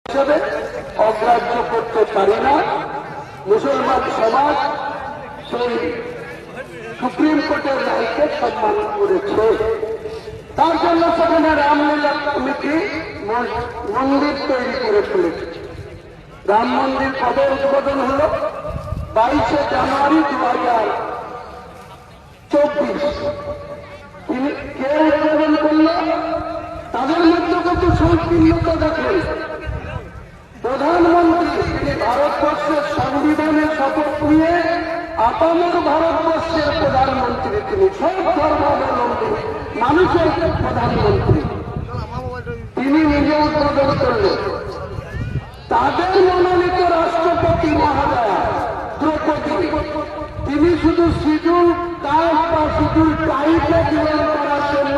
হিসেবে অগ্রাহ্য করতে পারি না। মুসলমান সমাজ সেই সুপ্রিম কোর্টের রায়কে সম্মান করেছে। তার জন্য সেখানে রামলীলা কমিটি মন্দির তৈরি করে ফেলেছে। রাম মন্দির কবে উদ্বোধন হল? 22শে জানুয়ারি 2024। তিনি কে উদ্বোধন করল? তাদের মধ্যে কত সংকীর্ণতা দেখেন। প্রধানমন্ত্রী, তিনি ভারতবর্ষের সংবিধানের শপথ নিয়ে আপামর ভারতবর্ষের প্রধানমন্ত্রী, তিনি সব ধর্মাবলম্বী মানুষের প্রধানমন্ত্রী, তিনি নিজে উদ্বোধন করলেন। তাদের মনোনীত রাষ্ট্রপতি মহোদয়া দ্রৌপদী, তিনি শুধু শিডিউল কাস্ট বা শিডিউল ট্রাইবকে পূরণ করার জন্য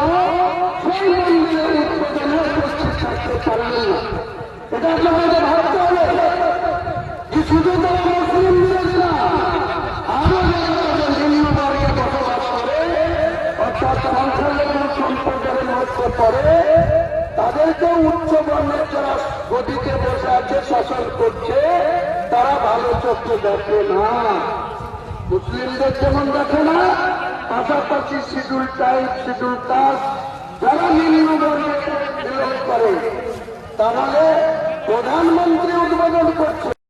সেই মন্দিরের উদ্বোধনে উপস্থিত থাকতে পারলেন না। এটা আপনাদের ভাবতে হবে যে শুধু তারা মুসলিম বিরোধী না, আরো যারা নিম্ন বর্গে বসবাস করে অর্থাৎ সংখ্যালঘু সম্প্রদায়ের মধ্যে পড়ে, তাদেরকে উচ্চ বর্ণের যারা গদিতে বসে আছে, শাসন করছে, তারা ভালো চোখে দেখে না। মুসলিমদের যেমন দেখে না, পাশাপাশি শিডিউল ট্রাইব, শিডিউল কাস্ট যারা নিম্ন বর্গে বিলং করে, তাহলে প্রধানমন্ত্রী উদ্বোধন করছে।